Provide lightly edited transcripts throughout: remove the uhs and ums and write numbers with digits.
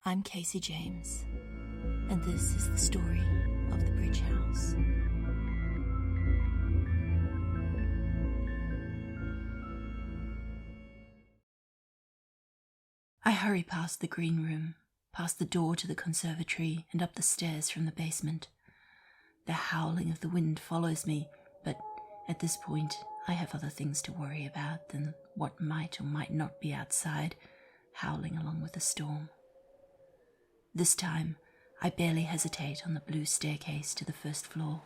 I'm Kasey James, and this is the story of the Bridge House. I hurry past the green room, past the door to the conservatory, and up the stairs from the basement. The howling of the wind follows me, but at this point I have other things to worry about than what might or might not be outside, howling along with the storm. This time, I barely hesitate on the blue staircase to the first floor.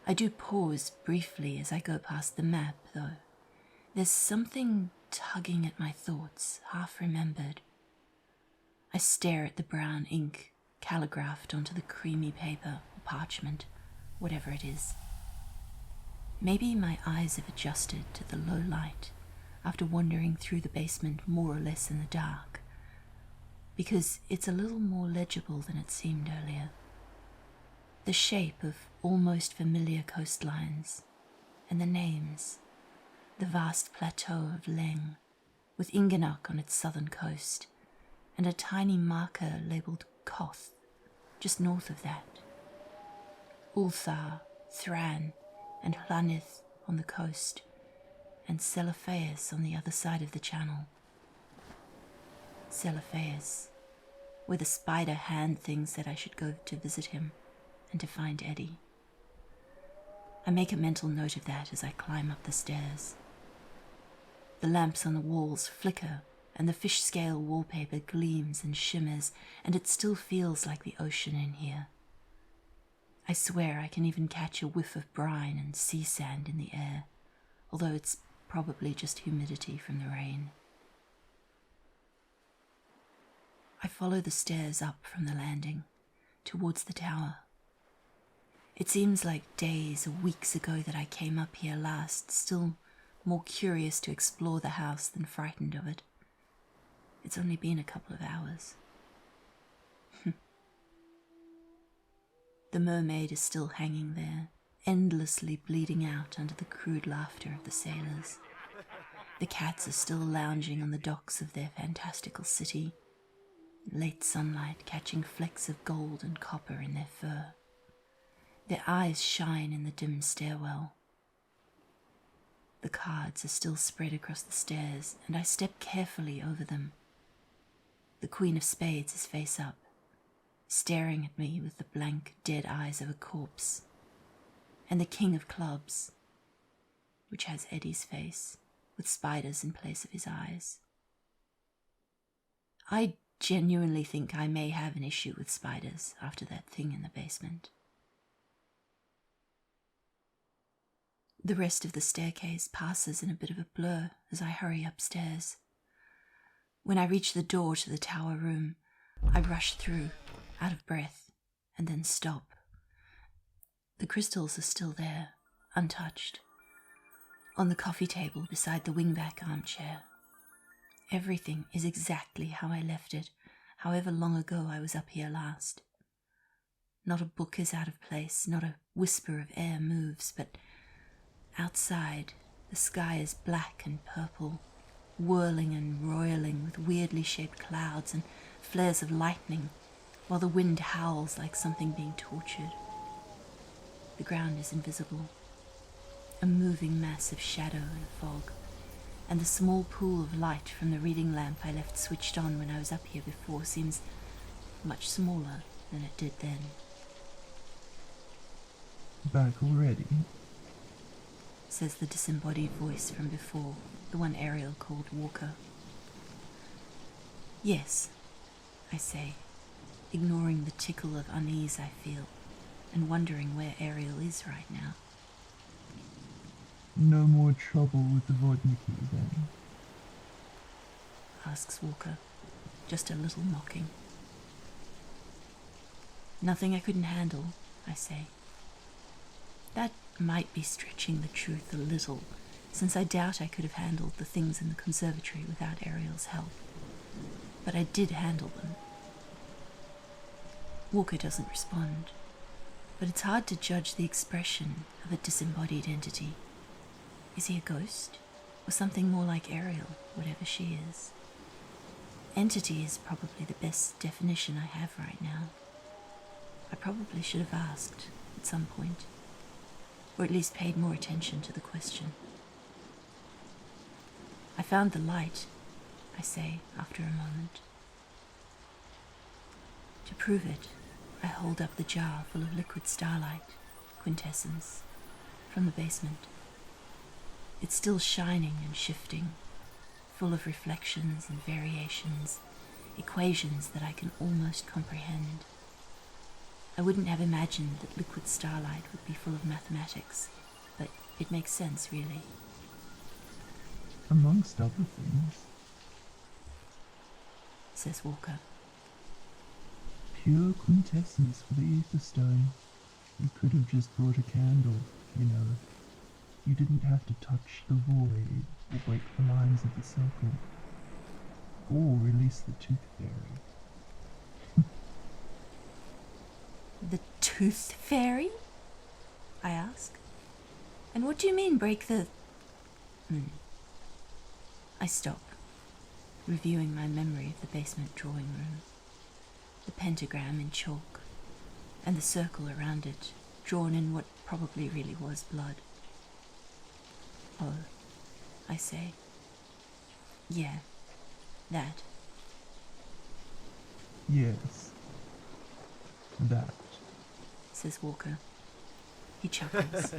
I do pause briefly as I go past the map, though. There's something tugging at my thoughts, half remembered. I stare at the brown ink calligraphed onto the creamy paper or parchment, whatever it is. Maybe my eyes have adjusted to the low light after wandering through the basement more or less in the dark, because it's a little more legible than it seemed earlier. The shape of almost familiar coastlines, and the names, the vast plateau of Leng, with Inganuk on its southern coast, and a tiny marker labelled Koth, just north of that. Ulthar, Thran, and Hlanith on the coast, and Celophaeus on the other side of the channel. Celophaeus, where the spider hand thing said I should go to visit him and to find Eddie. I make a mental note of that as I climb up the stairs. The lamps on the walls flicker and the fish scale wallpaper gleams and shimmers, and it still feels like the ocean in here. I swear I can even catch a whiff of brine and sea sand in the air, although it's probably just humidity from the rain. I follow the stairs up from the landing, towards the tower. It seems like days or weeks ago that I came up here last, still more curious to explore the house than frightened of it. It's only been a couple of hours. The mermaid is still hanging there, endlessly bleeding out under the crude laughter of the sailors. The cats are still lounging on the docks of their fantastical city, late sunlight catching flecks of gold and copper in their fur. Their eyes shine in the dim stairwell. The cards are still spread across the stairs, and I step carefully over them. The Queen of Spades is face up, staring at me with the blank, dead eyes of a corpse, and the King of Clubs, which has Eddie's face, with spiders in place of his eyes. I genuinely think I may have an issue with spiders after that thing in the basement. The rest of the staircase passes in a bit of a blur as I hurry upstairs. When I reach the door to the tower room, I rush through, out of breath, and then stop. The crystals are still there, untouched, on the coffee table beside the wingback armchair. Everything is exactly how I left it, however long ago I was up here last. Not a book is out of place, not a whisper of air moves, but outside the sky is black and purple, whirling and roiling with weirdly shaped clouds and flares of lightning, while the wind howls like something being tortured. The ground is invisible, a moving mass of shadow and fog, and the small pool of light from the reading lamp I left switched on when I was up here before seems much smaller than it did then. Back already? Says the disembodied voice from before, the one Arial called Walker. Yes, I say, ignoring the tickle of unease I feel, and wondering where Arial is right now. No more trouble with the Vodniki, then? Asks Walker, just a little mocking. Nothing I couldn't handle, I say. That might be stretching the truth a little, since I doubt I could have handled the things in the conservatory without Ariel's help. But I did handle them. Walker doesn't respond, but it's hard to judge the expression of a disembodied entity. Is he a ghost, or something more like Ariel, whatever she is? Entity is probably the best definition I have right now. I probably should have asked at some point, or at least paid more attention to the question. I found the light, I say after a moment. To prove it, I hold up the jar full of liquid starlight, quintessence, from the basement. It's still shining and shifting, full of reflections and variations, equations that I can almost comprehend. I wouldn't have imagined that liquid starlight would be full of mathematics, but it makes sense, really. Amongst other things, Says Walker. pure quintessence for the ether stone. You could have just brought a candle, you know. You didn't have to touch the void or break the lines of the circle, or release the tooth fairy. The tooth fairy? I ask. And what do you mean, break the... I stop, reviewing my memory of the basement drawing room. The pentagram in chalk, and the circle around it, drawn in what probably really was blood. Oh, I say. Yeah, that. Yes, that. Says Walker. He chuckles.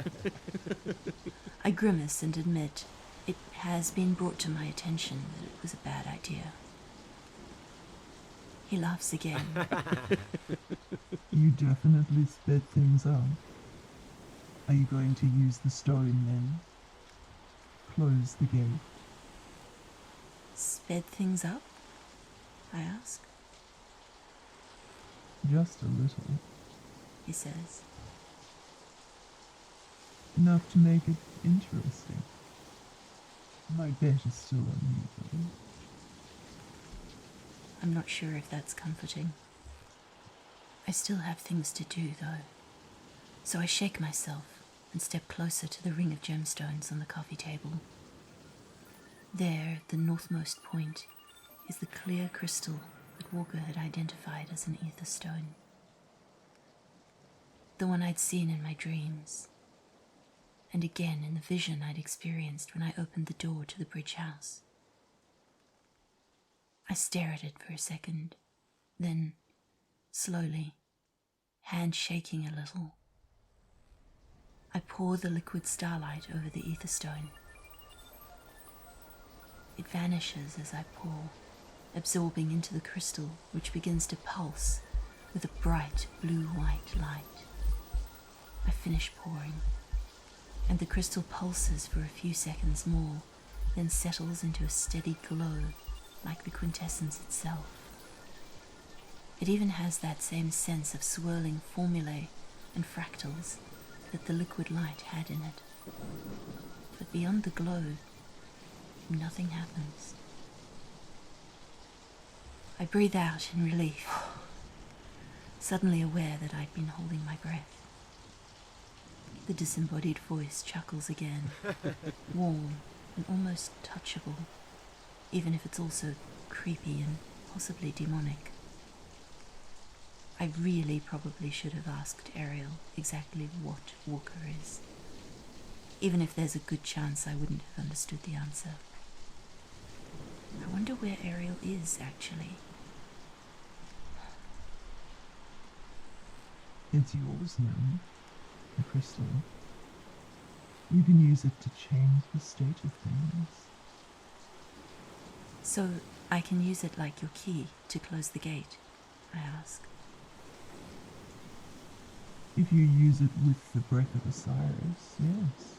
I grimace and admit it has been brought to my attention that it was a bad idea. He laughs again. You definitely sped things up. Are you going to use the stone then? Close the gate. Sped things up? I ask. Just a little. He says. Enough to make it interesting. My bet is still on you, though. I'm not sure if that's comforting. I still have things to do, though. So I shake myself and step closer to the ring of gemstones on the coffee table. There, at the northmost point, is the clear crystal that Walker had identified as an ether stone. The one I'd seen in my dreams, and again in the vision I'd experienced when I opened the door to the bridge house. I stare at it for a second, then, slowly, hand shaking a little, I pour the liquid starlight over the ether stone. It vanishes as I pour, absorbing into the crystal, which begins to pulse with a bright blue-white light. I finish pouring, and the crystal pulses for a few seconds more, then settles into a steady glow, like the quintessence itself. It even has that same sense of swirling formulae and fractals that the liquid light had in it. But beyond the glow, nothing happens. I breathe out in relief, suddenly aware that I'd been holding my breath. The disembodied voice chuckles again, warm and almost touchable, even if it's also creepy and possibly demonic. I really probably should have asked Arial exactly what Walker is, even if there's a good chance I wouldn't have understood the answer. I wonder where Arial is, actually. It's yours now, the crystal. You can use it to change the state of things. So I can use it like your key to close the gate, I ask. If you use it with the breath of Osiris, yes.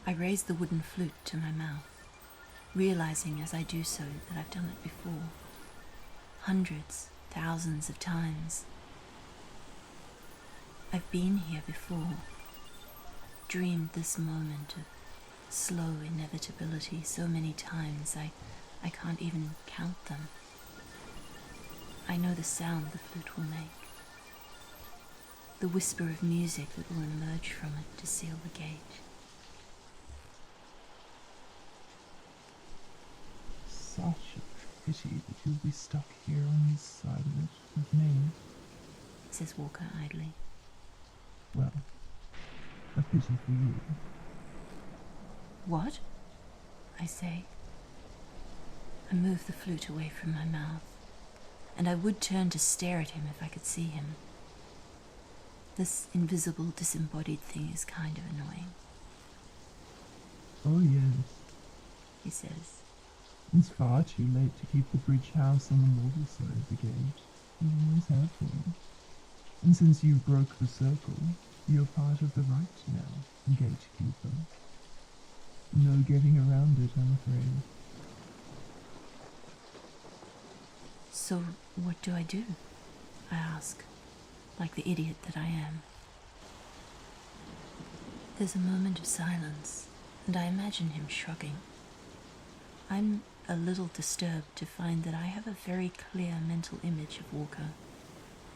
I raise the wooden flute to my mouth, realizing as I do so that I've done it before. Hundreds, thousands of times. I've been here before, dreamed this moment of slow inevitability so many times I can't even count them. I know the sound the flute will make, the whisper of music that will emerge from it to seal the gate. such a pity that you'll be stuck here on this side of it with me. says Walker idly. Well, a pity for you. What? I say. I move the flute away from my mouth, and I would turn to stare at him if I could see him. This invisible, disembodied thing is kind of annoying, Oh yes, he says. it's far too late to keep the bridge house on the mortal side of the gate. You always have been. And since you broke the circle, you're part of the right now, gatekeeper. No getting around it, I'm afraid. So what do I do? I ask, like the idiot that I am. There's a moment of silence, and I imagine him shrugging. I'm a little disturbed to find that I have a very clear mental image of Walker,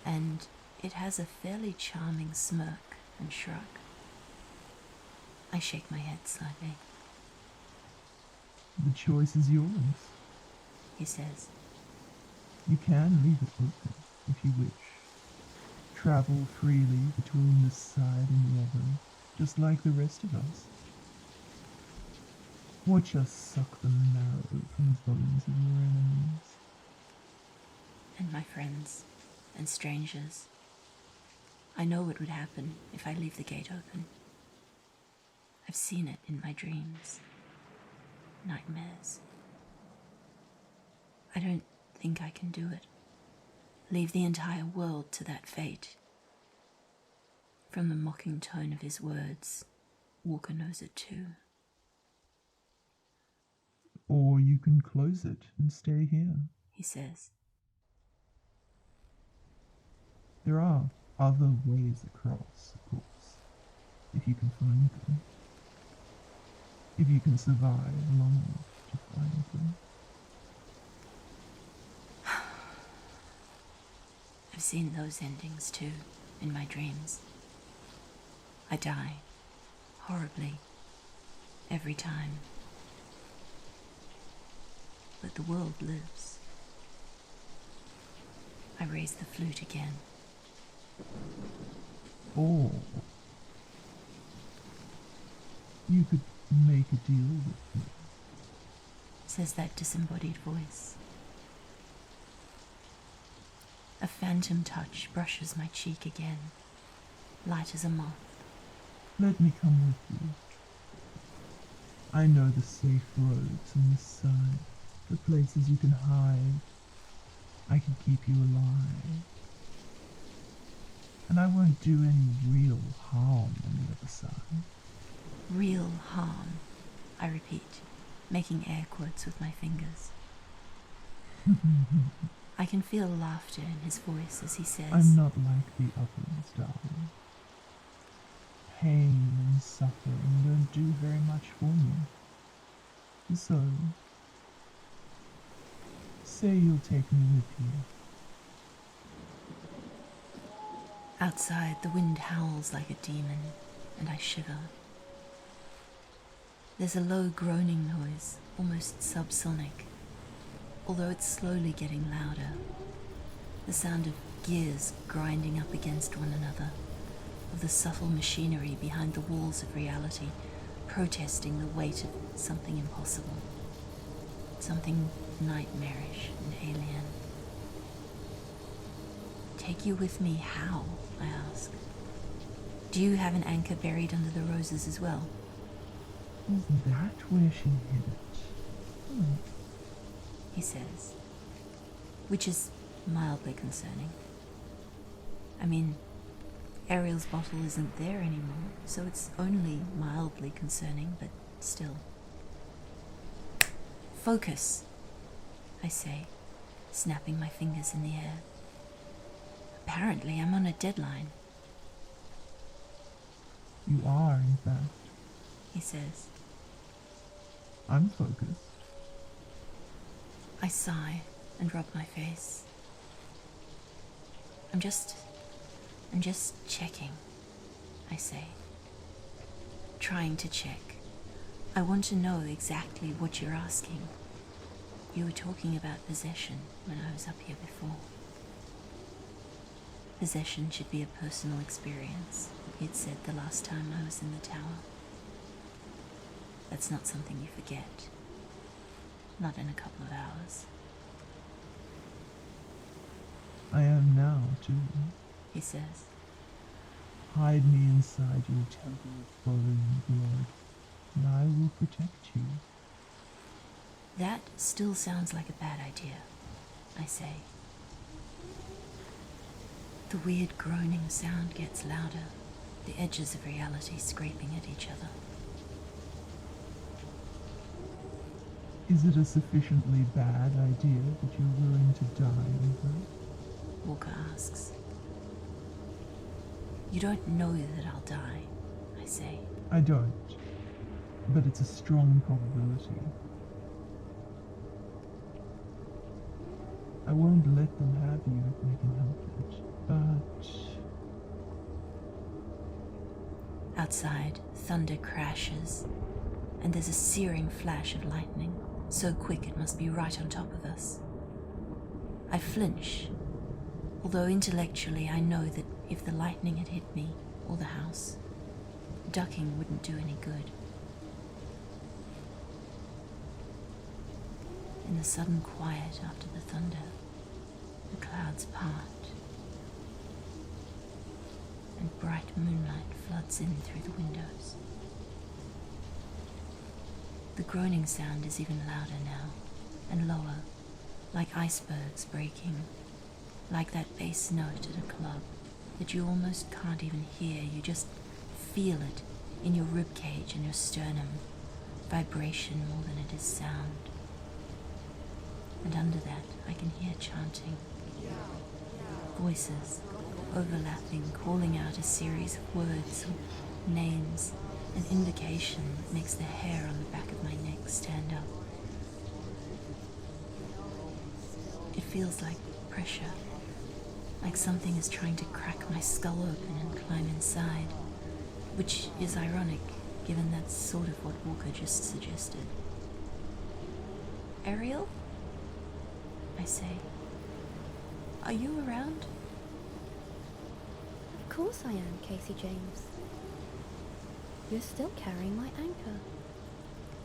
and it has a fairly charming smirk and shrug. I shake my head slightly. The choice is yours. He says. You can leave it open, if you wish. Travel freely between this side and the other, just like the rest of us. Watch us suck the marrow from the bones of your enemies. And my friends and strangers. I know what would happen if I leave the gate open. I've seen it in my dreams, nightmares. I don't think I can do it. Leave the entire world to that fate. From the mocking tone of his words, Walker knows it too. Or you can close it and stay here. He says. There are other ways across, of course, if you can find them. If you can survive long enough to find them. I've seen those endings too, in my dreams. I die, horribly, every time. But the world lives. I raise the flute again. Or you could make a deal with me. Says that disembodied voice. A phantom touch brushes my cheek again, light as a moth. Let me come with you. I know the safe roads on this side, the places you can hide. I can keep you alive. And I won't do any real harm on the other side. Real harm, I repeat, making air quotes with my fingers. I can feel laughter in his voice as he says, I'm not like the others, darling. Pain and suffering don't do very much for me. So, say you'll take me with you. Outside, the wind howls like a demon, and I shiver. There's a low groaning noise, almost subsonic, although it's slowly getting louder. The sound of gears grinding up against one another, of the subtle machinery behind the walls of reality, protesting the weight of something impossible, something nightmarish and alien. Take you with me how? I ask. Do you have an anchor buried under the roses as well? Is that where she hid it? He says, which is mildly concerning. I mean, Ariel's bottle isn't there anymore, so it's only mildly concerning, but still. Focus, I say, snapping my fingers in the air. Apparently, I'm on a deadline, You are, in fact. he says. I'm focused. I sigh and rub my face. I'm just checking, I say. Trying to check. I want to know exactly what you're asking. You were talking about possession when I was up here before. Possession should be a personal experience, you'd said the last time I was in the tower. That's not something you forget. Not in a couple of hours. I am now, too. He says. Hide me inside your temple of flowing blood, and I will protect you. That still sounds like a bad idea, I say. The weird groaning sound gets louder, the edges of reality scraping at each other. Is it a sufficiently bad idea that you're willing to die over? Walker asks. You don't know that I'll die, I say. I don't, but it's a strong probability. I won't let them have you if they can help it, but... Outside, thunder crashes, and there's a searing flash of lightning, so quick it must be right on top of us. I flinch, although intellectually I know that if the lightning had hit me, or the house, ducking wouldn't do any good. In the sudden quiet after the thunder, the clouds part, and bright moonlight floods in through the windows. The groaning sound is even louder now, and lower, like icebergs breaking, like that bass note at a club that you almost can't even hear, you just feel it in your ribcage and your sternum, vibration more than it is sound. And under that I can hear chanting, voices overlapping, calling out a series of words, names, an invocation that makes the hair on the back of my neck stand up. It feels like pressure, like something is trying to crack my skull open and climb inside, which is ironic, given that's sort of what Walker just suggested. Arial? I say. Are you around? Of course I am, Kasey James. You're still carrying my anchor,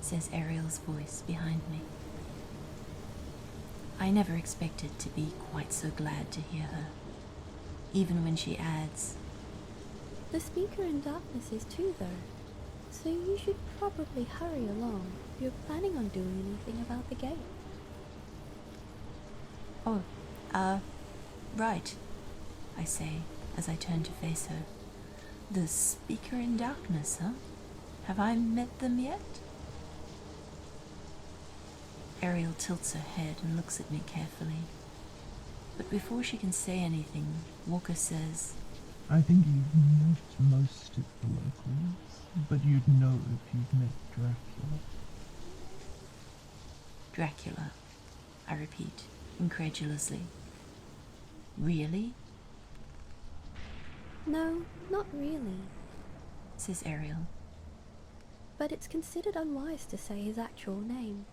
says Ariel's voice behind me. I never expected to be quite so glad to hear her, even when she adds, The speaker in darkness is too, though, so you should probably hurry along if you're planning on doing anything about the gate. Oh, right, I say as I turn to face her. The speaker in darkness, huh? Have I met them yet? Ariel tilts her head and looks at me carefully. But before she can say anything, Walker says, I think you've met most of the locals, but you'd know if you've met Dracula. Dracula, I repeat, incredulously. Really? No, not really, Says Ariel. but it's considered unwise to say his actual name.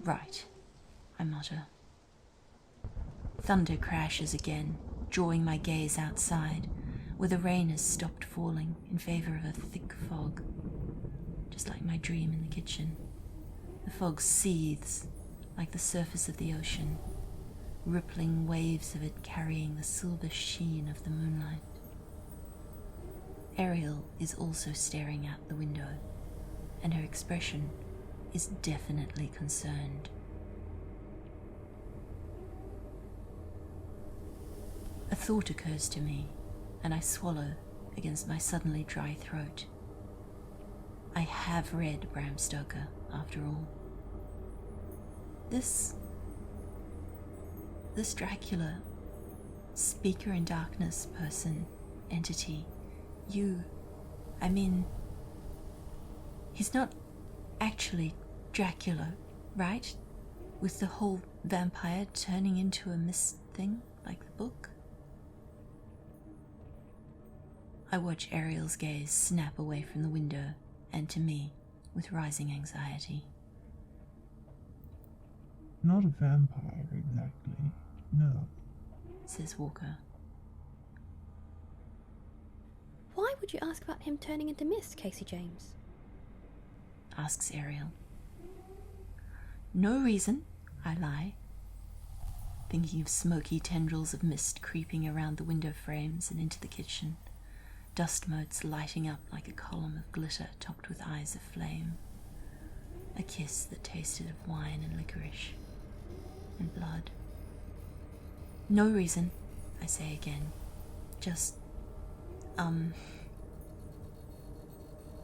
Right, I mutter. Thunder crashes again, drawing my gaze outside, where the rain has stopped falling in favor of a thick fog, just like my dream in the kitchen. The fog seethes like the surface of the ocean, rippling waves of it carrying the silver sheen of the moonlight. Ariel is also staring out the window, and her expression is definitely concerned. A thought occurs to me, and I swallow against my suddenly dry throat. I have read Bram Stoker, after all. This Dracula, speaker in darkness person, entity, he's not actually Dracula, right? With the whole vampire turning into a mist thing, like the book? I watch Ariel's gaze snap away from the window and to me with rising anxiety. Not a vampire, exactly. No. says Walker. Why would you ask about him turning into mist, Kasey James? Asks Ariel. No reason, I lie, thinking of smoky tendrils of mist creeping around the window frames and into the kitchen, dust motes lighting up like a column of glitter topped with eyes of flame, a kiss that tasted of wine and licorice and blood. No reason, I say again, just,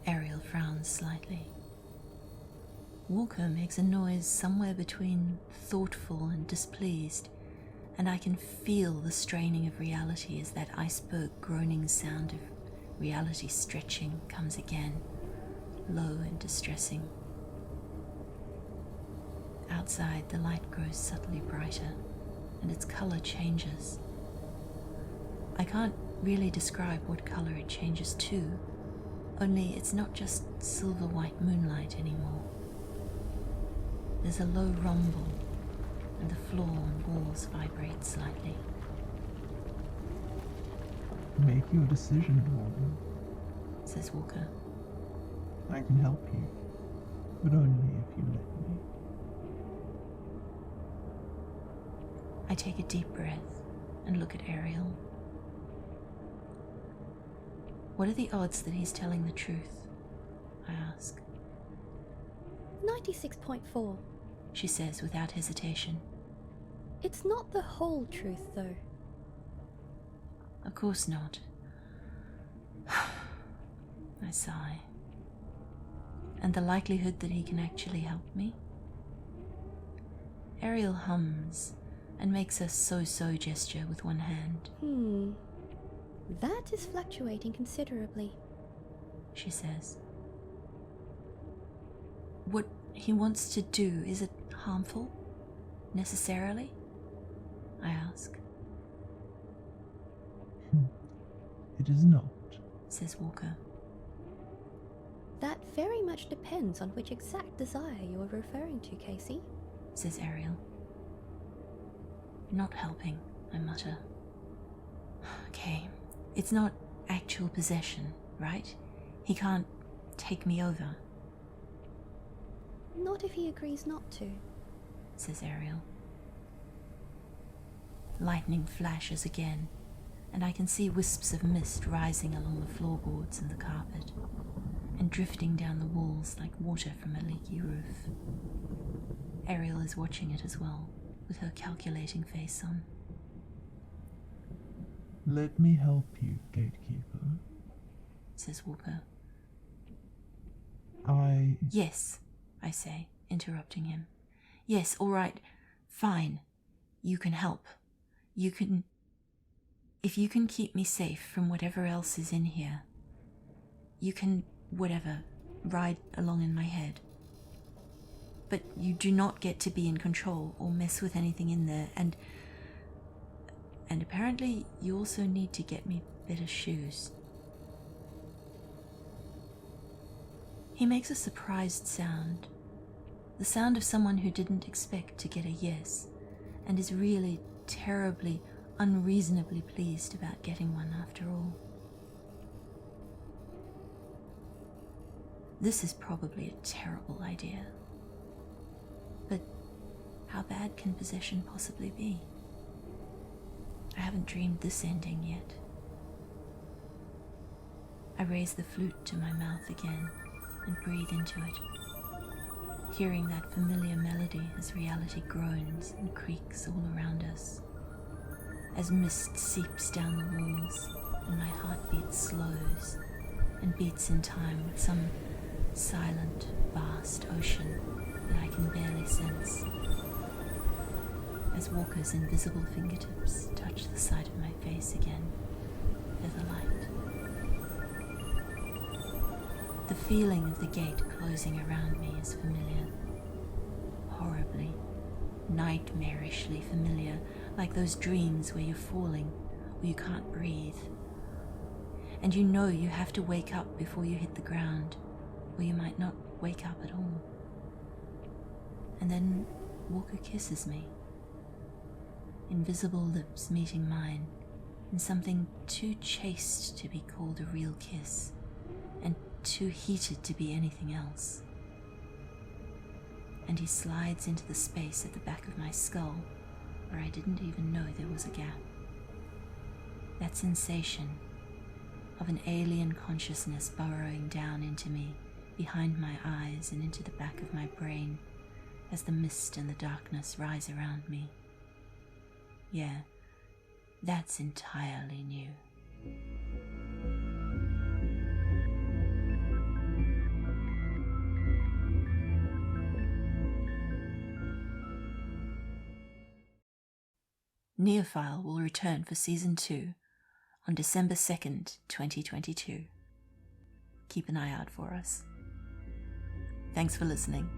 Ariel frowns slightly. Walker makes a noise somewhere between thoughtful and displeased, and I can feel the straining of reality as that iceberg groaning sound of reality stretching comes again, low and distressing. Outside, the light grows subtly brighter, and its color changes. I can't really describe what color it changes to, only it's not just silver-white moonlight anymore. There's a low rumble, and the floor and walls vibrate slightly. Make your decision, woman. Says Walker. I can help you, but only if you let me. I take a deep breath and look at Ariel. What are the odds that he's telling the truth? I ask. 96.4. She says without hesitation. It's not the whole truth, though. Of course not. I sigh. And the likelihood that he can actually help me? Ariel hums and makes a so-so gesture with one hand. That is fluctuating considerably, she says. What he wants to do, is it harmful? Necessarily? I ask. It is not, says Walker. That very much depends on which exact desire you're referring to, Kasey, says Ariel. Not helping, I mutter. Okay, it's not actual possession, right? He can't take me over. Not if he agrees not to, says Ariel. Lightning flashes again, and I can see wisps of mist rising along the floorboards and the carpet, and drifting down the walls like water from a leaky roof. Ariel is watching it as well, with her calculating face on. Let me help you, gatekeeper, says Walker. Yes, I say, interrupting him. Yes, all right, fine. You can help. If you can keep me safe from whatever else is in here, you can, ride along in my head. But you do not get to be in control or mess with anything in there, and apparently you also need to get me better shoes. He makes a surprised sound, the sound of someone who didn't expect to get a yes, and is really terribly, unreasonably pleased about getting one after all. This is probably a terrible idea. But how bad can possession possibly be? I haven't dreamed this ending yet. I raise the flute to my mouth again and breathe into it, hearing that familiar melody as reality groans and creaks all around us, as mist seeps down the walls and my heartbeat slows and beats in time with some silent, vast ocean that I can barely sense, as Walker's invisible fingertips touch the side of my face again, feather-light. The feeling of the gate closing around me is familiar, horribly, nightmarishly familiar, like those dreams where you're falling, or you can't breathe. And you know you have to wake up before you hit the ground, or you might not wake up at all. And then Walker kisses me. Invisible lips meeting mine in something too chaste to be called a real kiss, and too heated to be anything else. And he slides into the space at the back of my skull where I didn't even know there was a gap. That sensation of an alien consciousness burrowing down into me, behind my eyes and into the back of my brain as the mist and the darkness rise around me. Yeah, that's entirely new. Neophile will return for Season 2 on December 2nd, 2022. Keep an eye out for us. Thanks for listening.